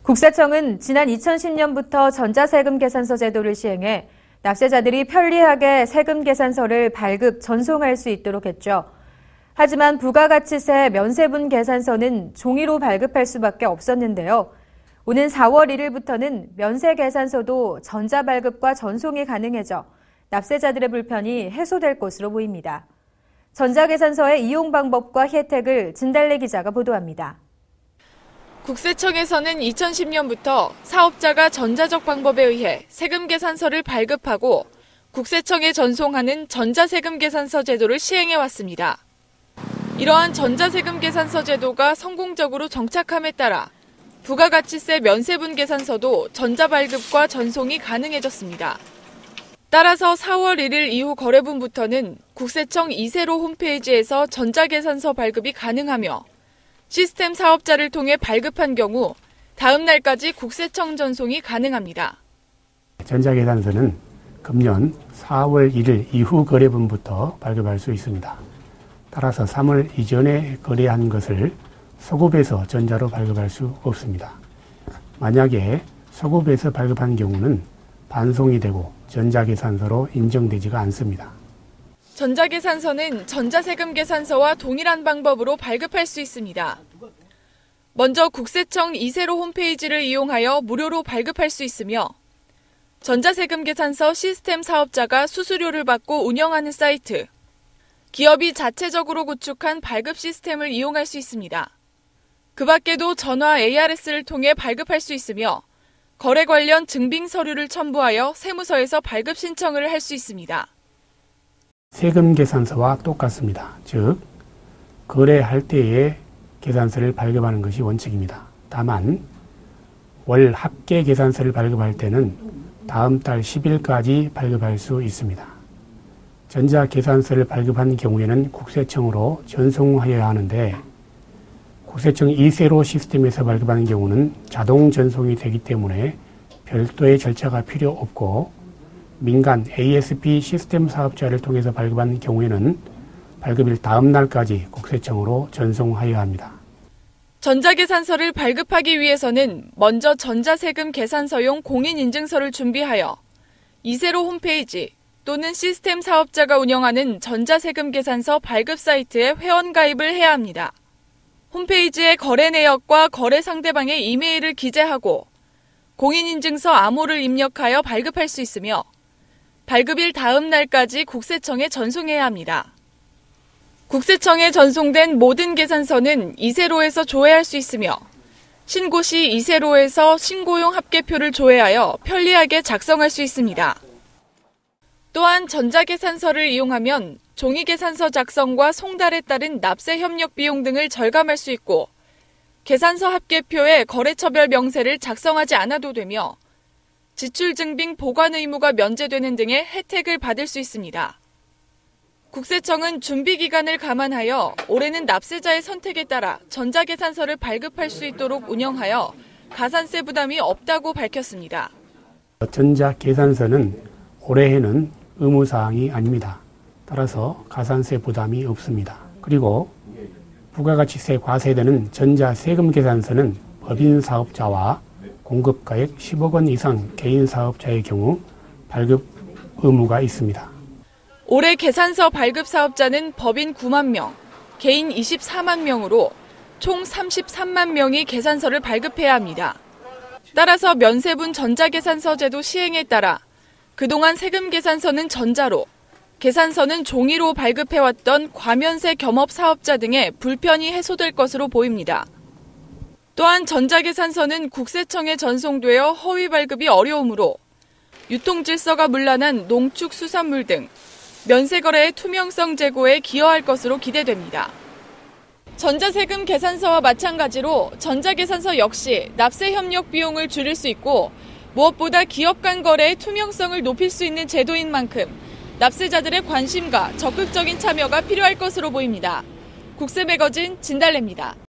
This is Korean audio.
국세청은 지난 2010년부터 전자세금 계산서 제도를 시행해 납세자들이 편리하게 세금 계산서를 발급, 전송할 수 있도록 했죠. 하지만 부가가치세 면세분 계산서는 종이로 발급할 수밖에 없었는데요. 오는 4월 1일부터는 면세 계산서도 전자발급과 전송이 가능해져 납세자들의 불편이 해소될 것으로 보입니다. 전자계산서의 이용 방법과 혜택을 진달래 기자가 보도합니다. 국세청에서는 2010년부터 사업자가 전자적 방법에 의해 세금 계산서를 발급하고 국세청에 전송하는 전자세금 계산서 제도를 시행해 왔습니다. 이러한 전자세금 계산서 제도가 성공적으로 정착함에 따라 부가가치세 면세분 계산서도 전자발급과 전송이 가능해졌습니다. 따라서 4월 1일 이후 거래분부터는 국세청 이세로 홈페이지에서 전자계산서 발급이 가능하며 시스템 사업자를 통해 발급한 경우 다음 날까지 국세청 전송이 가능합니다. 전자계산서는 금년 4월 1일 이후 거래분부터 발급할 수 있습니다. 따라서 3월 이전에 거래한 것을 소급해서 전자로 발급할 수 없습니다. 만약에 소급해서 발급한 경우는 반송이 되고 전자계산서로 인정되지가 않습니다. 전자계산서는 전자세금 계산서와 동일한 방법으로 발급할 수 있습니다. 먼저 국세청 이세로 홈페이지를 이용하여 무료로 발급할 수 있으며 전자세금 계산서 시스템 사업자가 수수료를 받고 운영하는 사이트, 기업이 자체적으로 구축한 발급 시스템을 이용할 수 있습니다. 그 밖에도 전화 ARS를 통해 발급할 수 있으며 거래 관련 증빙 서류를 첨부하여 세무서에서 발급 신청을 할 수 있습니다. 세금 계산서와 똑같습니다. 즉, 거래할 때에 계산서를 발급하는 것이 원칙입니다. 다만 월 합계 계산서를 발급할 때는 다음 달 10일까지 발급할 수 있습니다. 전자계산서를 발급한 경우에는 국세청으로 전송하여야 하는데 국세청 이세로 시스템에서 발급하는 경우는 자동 전송이 되기 때문에 별도의 절차가 필요 없고 민간 ASP 시스템 사업자를 통해서 발급한 경우에는 발급일 다음 날까지 국세청으로 전송하여야 합니다. 전자계산서를 발급하기 위해서는 먼저 전자세금 계산서용 공인인증서를 준비하여 이세로 홈페이지 또는 시스템 사업자가 운영하는 전자세금 계산서 발급 사이트에 회원가입을 해야 합니다. 홈페이지에 거래 내역과 거래 상대방의 이메일을 기재하고 공인인증서 암호를 입력하여 발급할 수 있으며 발급일 다음 날까지 국세청에 전송해야 합니다. 국세청에 전송된 모든 계산서는 이세로에서 조회할 수 있으며 신고 시 이세로에서 신고용 합계표를 조회하여 편리하게 작성할 수 있습니다. 또한 전자계산서를 이용하면 종이계산서 작성과 송달에 따른 납세 협력 비용 등을 절감할 수 있고 계산서 합계표에 거래처별 명세를 작성하지 않아도 되며 지출증빙 보관 의무가 면제되는 등의 혜택을 받을 수 있습니다. 국세청은 준비 기간을 감안하여 올해는 납세자의 선택에 따라 전자계산서를 발급할 수 있도록 운영하여 가산세 부담이 없다고 밝혔습니다. 전자계산서는 올해에는 의무사항이 아닙니다. 따라서 가산세 부담이 없습니다. 그리고 부가가치세 과세되는 전자세금 계산서는 법인 사업자와 공급가액 10억 원 이상 개인 사업자의 경우 발급 의무가 있습니다. 올해 계산서 발급 사업자는 법인 9만 명, 개인 24만 명으로 총 33만 명이 계산서를 발급해야 합니다. 따라서 면세분 전자계산서 제도 시행에 따라 그동안 세금 계산서는 전자로, 계산서는 종이로 발급해왔던 과면세 겸업 사업자 등의 불편이 해소될 것으로 보입니다. 또한 전자계산서는 국세청에 전송되어 허위 발급이 어려우므로 유통질서가 문란한 농축수산물 등 면세거래의 투명성 제고에 기여할 것으로 기대됩니다. 전자세금 계산서와 마찬가지로 전자계산서 역시 납세 협력 비용을 줄일 수 있고 무엇보다 기업 간 거래의 투명성을 높일 수 있는 제도인 만큼 납세자들의 관심과 적극적인 참여가 필요할 것으로 보입니다. 국세매거진 진달래입니다.